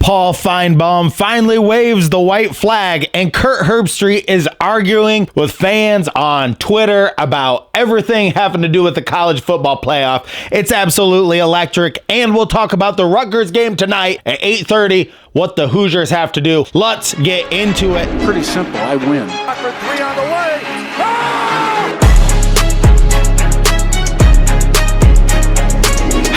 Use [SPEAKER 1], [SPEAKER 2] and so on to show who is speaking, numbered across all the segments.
[SPEAKER 1] Paul Finebaum finally waves the white flag, and Kurt Herbstreit is arguing with fans on Twitter about everything having to do with the college football playoff. It's absolutely electric, and we'll talk about the Rutgers game tonight at 8:30, what the Hoosiers have to do. Let's get into it.
[SPEAKER 2] Pretty simple, I win.
[SPEAKER 3] For three on the way.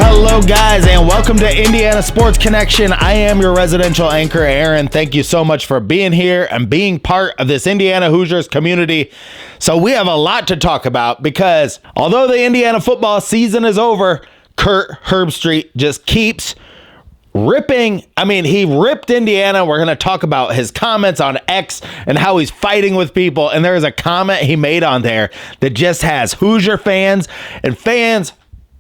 [SPEAKER 1] Hello guys, and welcome to Indiana Sports Connection. I am your residential anchor, Aaron. Thank you so much for being here and being part of this Indiana Hoosiers community. So we have a lot to talk about because although the Indiana football season is over, Kurt Herbstreit just keeps ripping. I mean, he ripped Indiana. We're going to talk about his comments on X and how he's fighting with people. And there's a comment he made on there that just has Hoosier fans and fans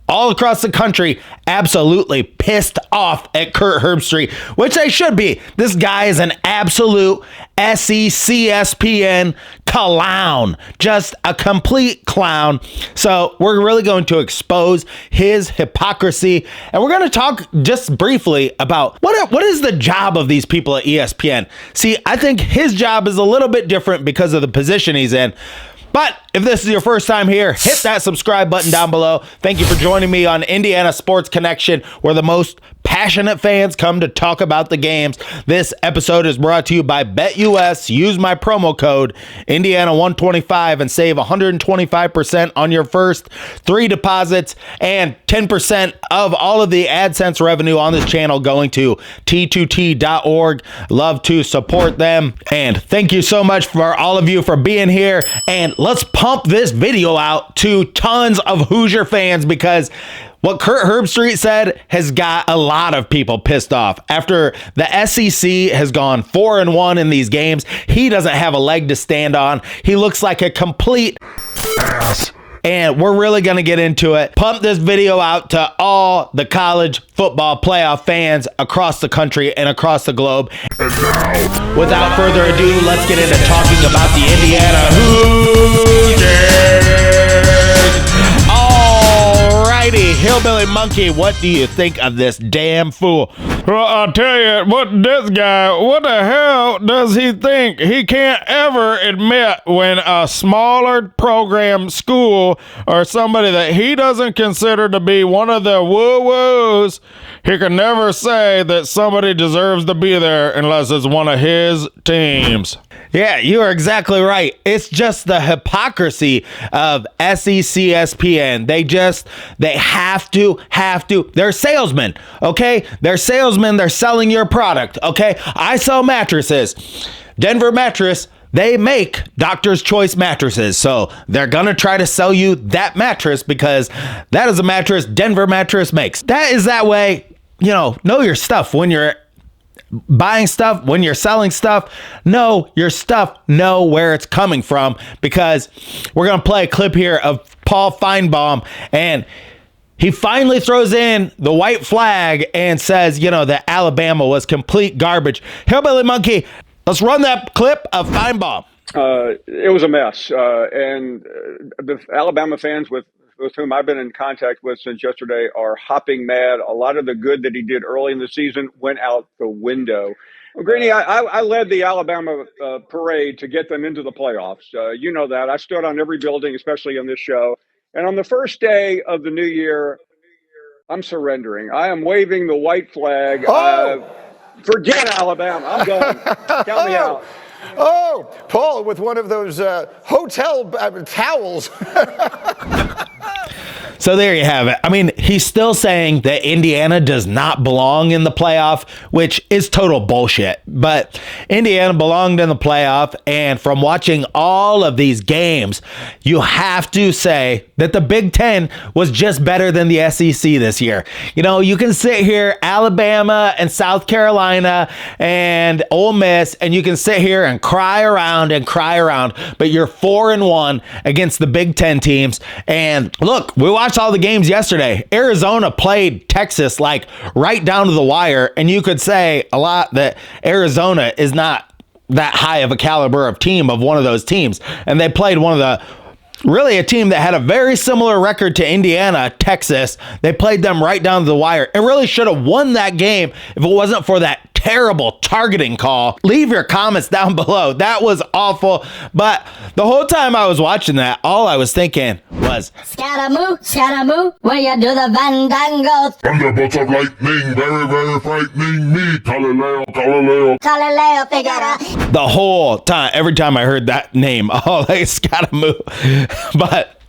[SPEAKER 1] all across the country absolutely pissed off at Kurt Herbstreit, which they should be. This guy is an absolute SECSPN clown, just a complete clown. So we're really going to expose his hypocrisy, and we're going to talk just briefly about what is the job of these people at ESPN. See, I think his job is a little bit different because of the position he's in. But if this is your first time here, hit that subscribe button down below. Thank you for joining me on Indiana Sports Connection, where the most passionate fans come to talk about the games. This episode is brought to you by BetUS. Use my promo code Indiana125 and save 125% on your first 3 deposits and 10% of all of the AdSense revenue on this channel going to T2T.org. Love to support them. And thank you so much for all of you for being here. And let's pump this video out to tons of Hoosier fans, because what Kurt Herbstreit said has got a lot of people pissed off. After the SEC has gone 4-1 in these games, he doesn't have a leg to stand on. He looks like a complete ass. And we're really going to get into it. Pump this video out to all the college football playoff fans across the country and across the globe. And now, without further ado, let's get into talking about the Indiana Hoosiers. Alrighty, Hillbilly Monkey, what do you think of this damn fool?
[SPEAKER 4] Well, I'll tell you, what the hell does he think? He can't ever admit when a smaller program school or somebody that he doesn't consider to be one of the woo-woos, he can never say that somebody deserves to be there unless it's one of his teams.
[SPEAKER 1] Yeah, you are exactly right. It's just the hypocrisy of SECSPN. They have to. They're salesmen, okay? They're salesmen. They're selling your product, okay? I sell mattresses. Denver Mattress, they make Doctor's Choice mattresses. So they're going to try to sell you that mattress because that is a mattress Denver Mattress makes. That is that way. Know your stuff when you're buying stuff, when you're selling stuff. Know your stuff, know where it's coming from, because we're going to play a clip here of Paul Finebaum, and he finally throws in the white flag and says, that Alabama was complete garbage. Hillbilly Monkey, let's run that clip of Finebaum.
[SPEAKER 5] It was a mess. And the Alabama fans with whom I've been in contact with since yesterday are hopping mad. A lot of the good that he did early in the season went out the window. Well, Greeny, I led the Alabama parade to get them into the playoffs. You know that. I stood on every building, especially on this show. And on the first day of the new year, I'm surrendering. I am waving the white flag. Forget Alabama. I'm going. Count me out.
[SPEAKER 3] Oh, Paul with one of those hotel towels.
[SPEAKER 1] So there you have it. I mean, he's still saying that Indiana does not belong in the playoff, which is total bullshit. But Indiana belonged in the playoff, and from watching all of these games, you have to say that the Big Ten was just better than the SEC this year. You can sit here, Alabama and South Carolina and Ole Miss, and you can sit here and cry around, but you're 4-1 against the Big Ten teams. And look, we watched all the games yesterday. Arizona played Texas like right down to the wire, and you could say a lot that Arizona is not that high of a caliber of team of one of those teams, and they played one of the really a team that had a very similar record to Indiana, Texas. They played them right down to the wire. It really should have won that game if it wasn't for that terrible targeting call. Leave your comments down below. That was awful. But the whole time I was watching that, all I was thinking was,
[SPEAKER 2] Scaramouche, where you do the Fandango.
[SPEAKER 6] Thunderbolts of lightning, very, very frightening me. Galileo,
[SPEAKER 2] Figaro.
[SPEAKER 1] the whole time, every time I heard that name, oh, like Scaramouche. But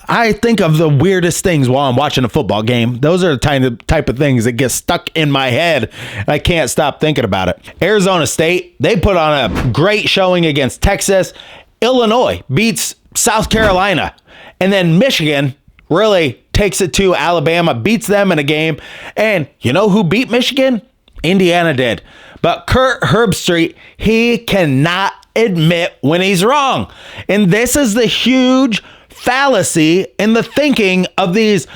[SPEAKER 1] I think of the weirdest things while I'm watching a football game. Those are the type of things that get stuck in my head, and I can't stop thinking about it. Arizona State, they put on a great showing against Texas. Illinois beats South Carolina. And then Michigan really takes it to Alabama, beats them in a game. And you know who beat Michigan? Indiana did. But Kurt Herbstreit, he cannot admit when he's wrong. And this is the huge fallacy in the thinking of these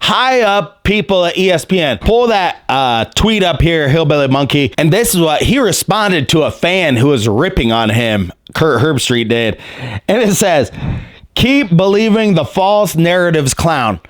[SPEAKER 1] high up people at ESPN. Pull that tweet up here, Hillbilly Monkey. And this is what he responded to a fan who was ripping on him. Kurt Herbstreit did. And it says, "Keep believing the false narratives, clown."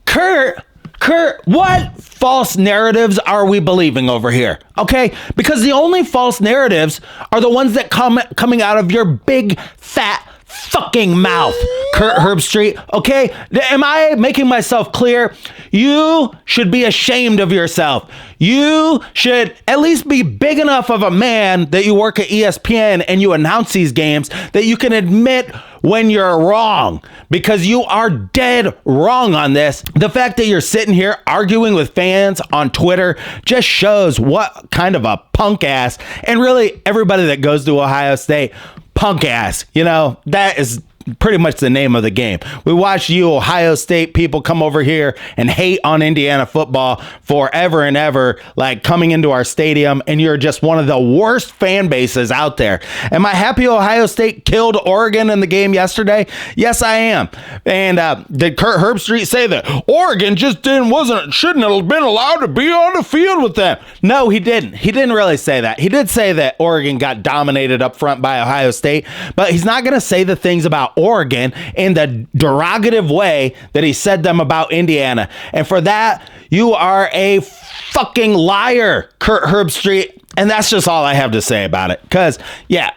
[SPEAKER 1] Kurt, what false narratives are we believing over here? Okay? Because the only false narratives are the ones that coming out of your big, fat, fucking mouth, Kurt Herbstreit. Okay? Am I making myself clear? You should be ashamed of yourself. You should at least be big enough of a man that you work at ESPN and you announce these games that you can admit when you're wrong, because you are dead wrong on this. The fact that you're sitting here arguing with fans on Twitter just shows what kind of a punk ass, and really everybody that goes to Ohio State, punk ass, you know, that is pretty much the name of the game. We watched you Ohio State people come over here and hate on Indiana football forever and ever, like coming into our stadium, and you're just one of the worst fan bases out there. Am I happy Ohio State killed Oregon in the game yesterday? Yes, I am. And did Kurt Herbstreit say that Oregon just shouldn't have been allowed to be on the field with them? No, he didn't. He didn't really say that. He did say that Oregon got dominated up front by Ohio State, but he's not going to say the things about Oregon in the derogative way that he said them about Indiana. And for that, you are a fucking liar, Kurt Herbstreit. And that's just all I have to say about it. Because, yeah,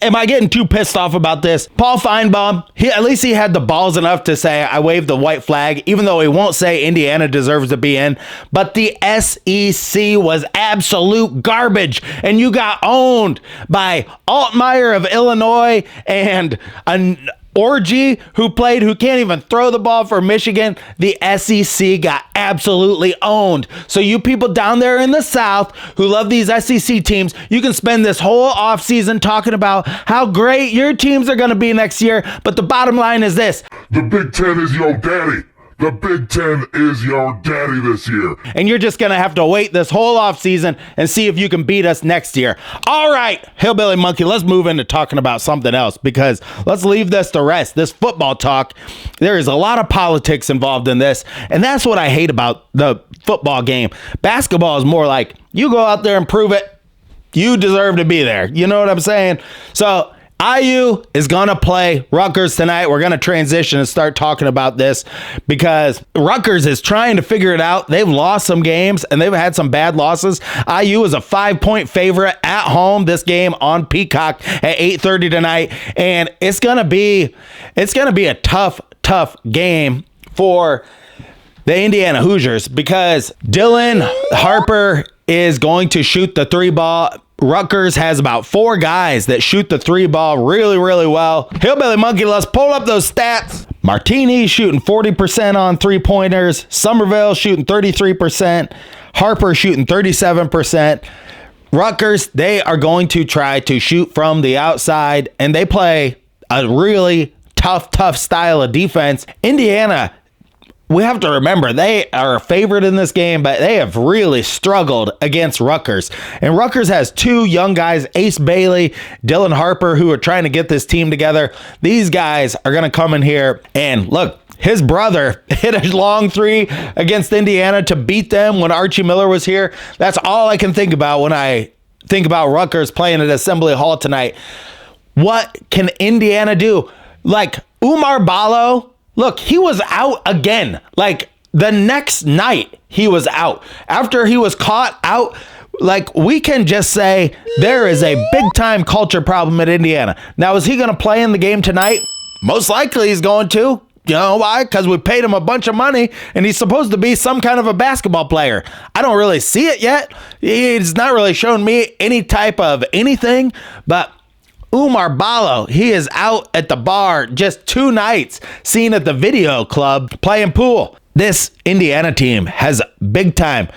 [SPEAKER 1] am I getting too pissed off about this? Paul Feinbaum, at least he had the balls enough to say, I waved the white flag, even though he won't say Indiana deserves to be in. But the SEC was absolute garbage. And you got owned by Altmaier of Illinois and Orgy, who can't even throw the ball for Michigan. The SEC got absolutely owned. So you people down there in the South who love these SEC teams, you can spend this whole offseason talking about how great your teams are going to be next year. But the bottom line is this:
[SPEAKER 6] the Big Ten is your daddy. The Big Ten is your daddy this year.
[SPEAKER 1] And you're just going to have to wait this whole offseason and see if you can beat us next year. All right, Hillbilly Monkey, let's move into talking about something else, because let's leave this to rest. This football talk, there is a lot of politics involved in this, and that's what I hate about the football game. Basketball is more like, you go out there and prove it. You deserve to be there. You know what I'm saying? So IU is going to play Rutgers tonight. We're going to transition and start talking about this because Rutgers is trying to figure it out. They've lost some games and they've had some bad losses. IU is a 5-point favorite at home this game on Peacock at 8:30 tonight. And it's going to be a tough game for the Indiana Hoosiers because Dylan Harper is going to shoot the 3-ball. Rutgers has about 4 guys that shoot the 3-ball really, really well. Hillbilly Monkey, let's pull up those stats. Martini shooting 40% on 3-pointers. Somerville shooting 33%. Harper shooting 37%. Rutgers, they are going to try to shoot from the outside, and they play a really tough style of defense. Indiana, we have to remember, they are a favorite in this game, but they have really struggled against Rutgers. And Rutgers has 2 young guys, Ace Bailey, Dylan Harper, who are trying to get this team together. These guys are going to come in here and look, his brother hit a long 3 against Indiana to beat them when Archie Miller was here. That's all I can think about when I think about Rutgers playing at Assembly Hall tonight. What can Indiana do? Like Umar Ballo, look, he was out again. Like the next night, he was out. After he was caught out Like, we can just say there is a big-time culture problem at Indiana. Now, is he going to play in the game tonight? Most likely he's going to. You know why? Because we paid him a bunch of money, and he's supposed to be some kind of a basketball player. I don't really see it yet. He's not really shown me any type of anything, but Umar Ballo, he is out at the bar just 2 nights, seen at the video club playing pool. This Indiana team has big-time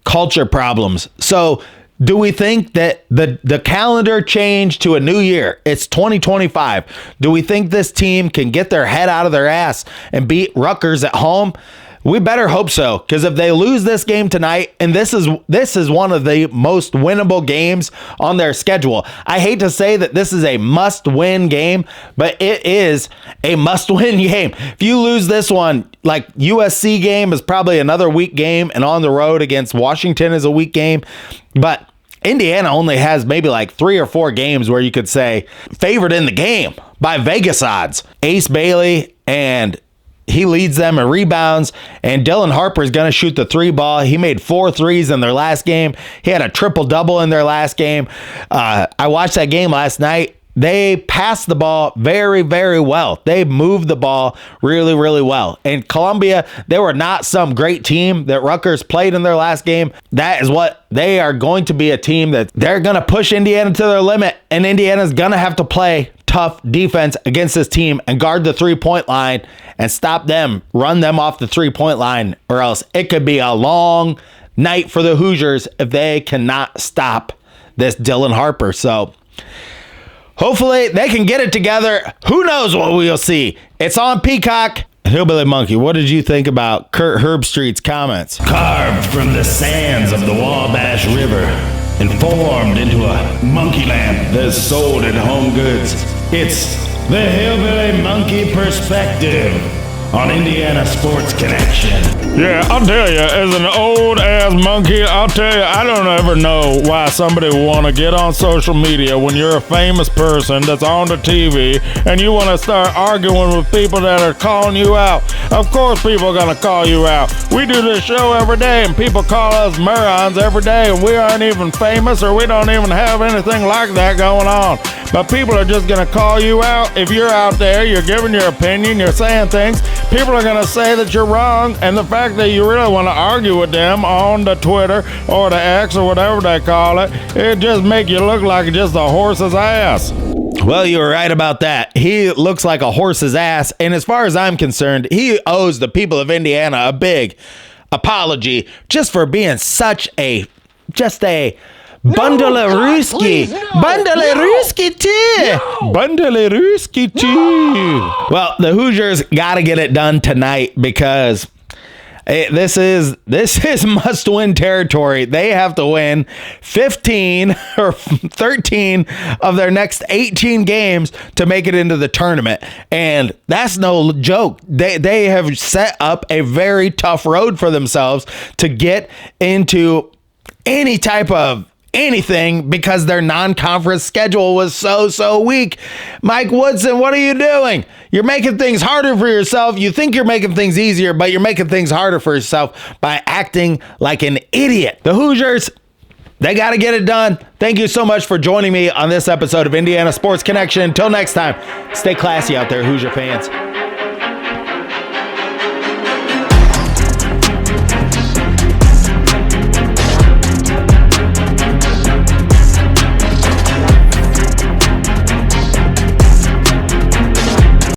[SPEAKER 1] culture problems. So do we think that the calendar changed to a new year? It's 2025. Do we think this team can get their head out of their ass and beat Rutgers at home? We better hope so, because if they lose this game tonight, and this is one of the most winnable games on their schedule. I hate to say that this is a must-win game, but it is a must-win game. If you lose this one, like USC game is probably another weak game, and on the road against Washington is a weak game, but Indiana only has maybe like 3 or 4 games where you could say favored in the game by Vegas odds. Ace Bailey, and he leads them in rebounds, and Dylan Harper is going to shoot the 3 ball. He made 4 threes in their last game. He had a triple-double in their last game. I watched that game last night. They passed the ball very, very well. They moved the ball really, really well. And Columbia, they were not some great team that Rutgers played in their last game. That is what they are going to be, a team that they're going to push Indiana to their limit, and Indiana's going to have to play tough defense against this team and guard the 3-point line and stop them, run them off the 3-point line, or else it could be a long night for the Hoosiers if they cannot stop this Dylan Harper. So hopefully they can get it together. Who knows what we'll see? It's on Peacock. Hillbilly Monkey, what did you think about Kurt Herbstreit's comments?
[SPEAKER 7] Carved from the sands of the Wabash River and formed into a monkey lamp that's sold at Home Goods. It's the Hillbilly Monkey Perspective on Indiana Sports Connection.
[SPEAKER 4] Yeah, I'll tell you, as an old-ass monkey, I'll tell you, I don't ever know why somebody would want to get on social media when you're a famous person that's on the TV and you want to start arguing with people that are calling you out. Of course people are going to call you out. We do this show every day and people call us morons every day, and we aren't even famous, or we don't even have anything like that going on. But people are just going to call you out. If you're out there, you're giving your opinion, you're saying things, people are going to say that you're wrong, and the fact that you really want to argue with them on the Twitter or the X or whatever they call it, it just make you look like just a horse's ass.
[SPEAKER 1] Well, you were right about that. He looks like a horse's ass, and as far as I'm concerned, he owes the people of Indiana a big apology just for being such a Bundle-a-rooski. Bundle-a-rooski too.
[SPEAKER 4] Bundle-a-rooski too.
[SPEAKER 1] Well, the Hoosiers got to get it done tonight because this is must-win territory. They have to win 15 or 13 of their next 18 games to make it into the tournament. And that's no joke. They have set up a very tough road for themselves to get into any type of anything because their non-conference schedule was so weak. Mike Woodson, what are you doing? You're making things harder for yourself. You think you're making things easier, but you're making things harder for yourself by acting like an idiot. The Hoosiers, they got to get it done. Thank you so much for joining me on this episode of Indiana Sports Connection. Until next time, stay classy out there, Hoosier fans.